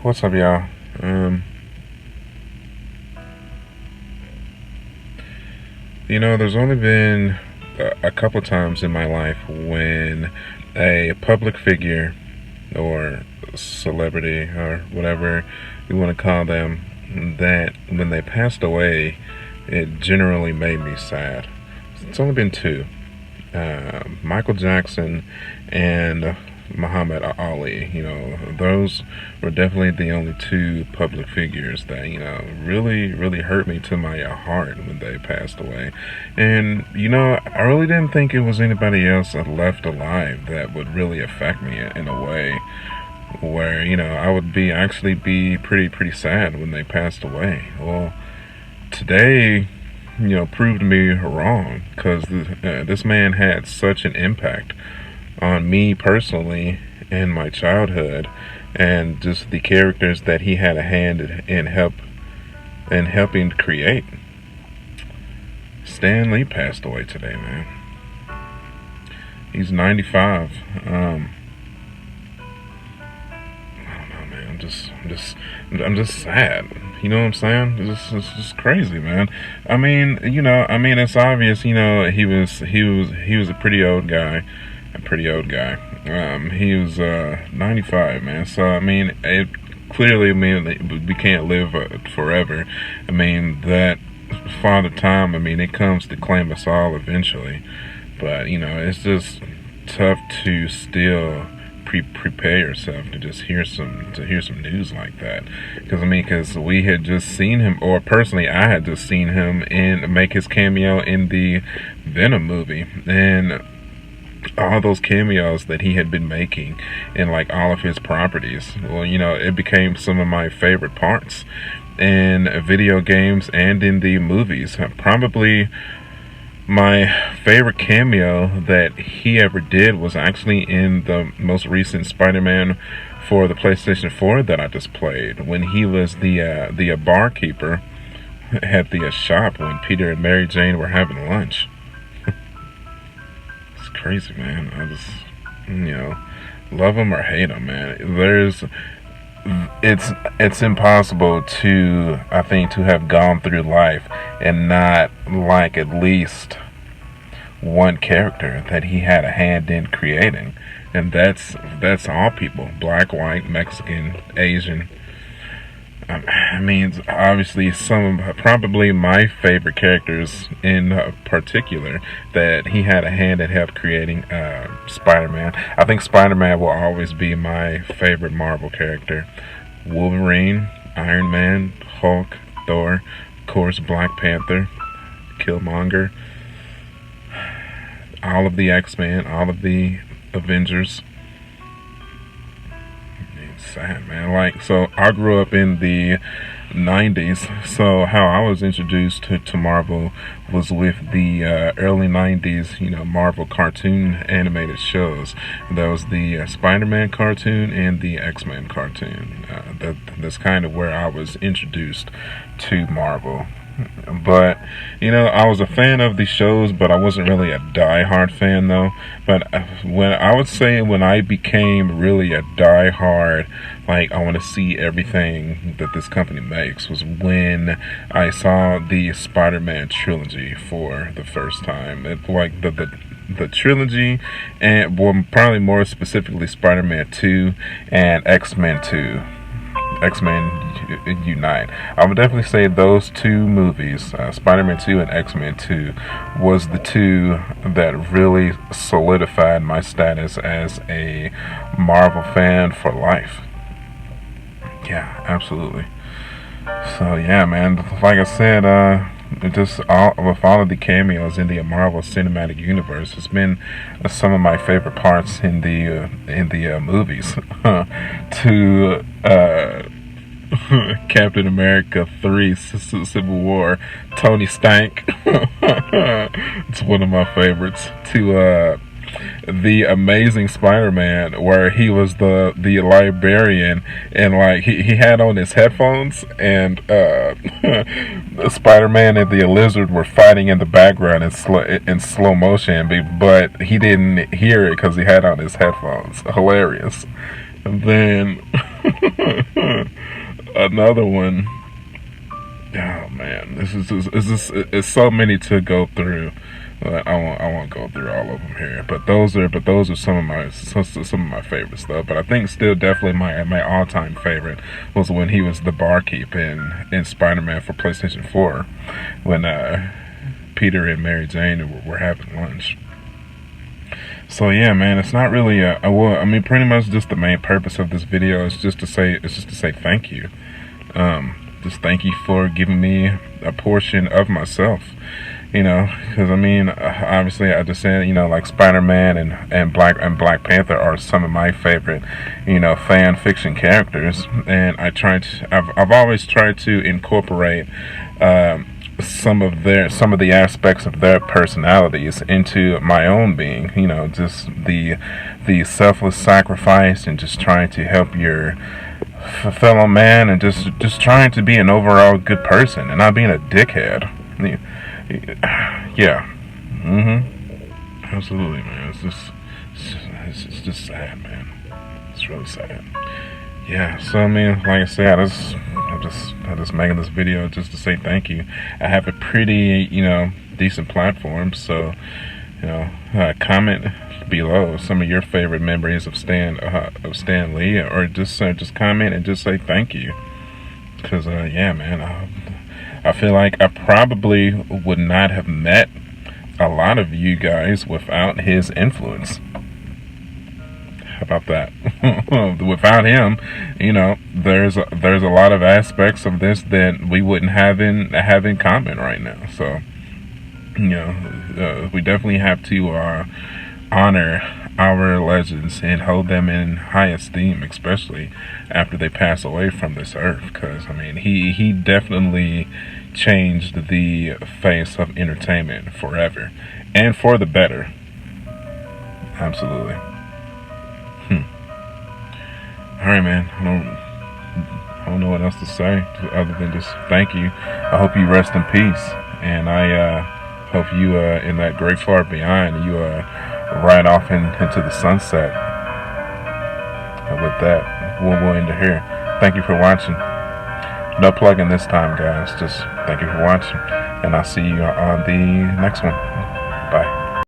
What's up, y'all? Um, there's only been a couple times in my life when a public figure or celebrity or whatever you want to call them, that when they passed away, it generally made me sad. It's only been two. Michael Jackson and Muhammad Ali. Those were definitely the only two public figures that really, really hurt me to my heart when they passed away. And I really didn't think it was anybody else left alive that would really affect me in a way where I would be pretty sad when they passed away. Well, today proved me wrong because this man had such an impact on me personally in my childhood, and just the characters that he had a hand in helping create. Stan Lee passed away today, man. He's 95. I don't know, man. I'm just sad. You know what I'm saying? It's just crazy, man. It's obvious. He was a pretty old guy. He was 95, man. So it clearly we can't live forever. That Father Time. It comes to claim us all eventually. But it's just tough to still prepare yourself to just hear some news like that, because we had just seen him, or personally I had just seen him make his cameo in the Venom movie, and all those cameos that he had been making in like all of his properties. Well, it became some of my favorite parts in video games and in the movies. Probably my favorite cameo that he ever did was actually in the most recent Spider-Man for the PlayStation 4 that I just played, when he was the barkeeper at the shop when Peter and Mary Jane were having lunch. It's crazy, man. I just, love him or hate him, man. It's impossible to, I think, to have gone through life and not like at least one character that he had a hand in creating, and that's all people: black, white, Mexican, Asian. Obviously, probably my favorite characters in particular that he had a hand in help creating, Spider-Man. I think Spider-Man will always be my favorite Marvel character. Wolverine, Iron Man, Hulk, Thor, of course, Black Panther, Killmonger, all of the X-Men, all of the Avengers. Sad, man. So I grew up in the 90s, so how I was introduced to Marvel was with the early 90s, Marvel cartoon animated shows. That was the Spider-Man cartoon and the X-Men cartoon. That's kind of where I was introduced to Marvel. But I was a fan of these shows, but I wasn't really a die-hard fan though. But when I became really a die-hard, like I want to see everything that this company makes, was when I saw the Spider-Man trilogy for the first time. The trilogy, and well, probably more specifically Spider-Man 2 and X-Men 2. X-Men Unite. I would definitely say those two movies, Spider-Man 2 and X-Men 2, was the two that really solidified my status as a Marvel fan for life. Yeah, absolutely. So yeah, man, like I said, with all of the cameos in the Marvel Cinematic Universe, has been some of my favorite parts in the movies. To Captain America 3 Civil War, Tony Stank. It's one of my favorites. To the Amazing Spider-Man, where he was the librarian, and like he had on his headphones, and Spider-Man and the Lizard were fighting in the background in slow motion, but he didn't hear it because he had on his headphones. Hilarious. And then Another one. Oh man, it's so many to go through. I won't go through all of them here, but those are some of my favorites though. But I think still definitely my all time favorite was when he was the barkeep in Spider-Man for PlayStation 4, when Peter and Mary Jane were having lunch. So yeah, man, it's not really I mean, pretty much just the main purpose of this video is just to say thank you. Just thank you for giving me a portion of myself, you know, because I mean, obviously I just said, you know, like Spider-Man and Black Panther are some of my favorite, you know, fan fiction characters, and I've always tried to incorporate some of the aspects of their personalities into my own being, you know, just the selfless sacrifice and just trying to help your fellow man, and just trying to be an overall good person and not being a dickhead. Yeah. Absolutely, man. It's just sad, man. It's really sad. Yeah. So I mean, like I said, I'm just making this video just to say thank you. I have a pretty, you know, decent platform, so, you know, comment below some of your favorite memories of Stan Lee, or just comment and just say thank you. Because yeah, man, I feel like I probably would not have met a lot of you guys without his influence. How about that? Without him, you know, there's a lot of aspects of this that we wouldn't have in common right now. So, you know, we definitely have to honor our legends and hold them in high esteem, especially after they pass away from this earth. Because I mean, he definitely changed the face of entertainment forever, and for the better. Absolutely. All right, man. I don't know what else to say other than just thank you. I hope you rest in peace, and I hope you in that great far beyond, you ride off into the sunset. And with that, we'll end it here. Thank you for watching. No plugging this time, guys. Just thank you for watching, and I'll see you on the next one. Bye.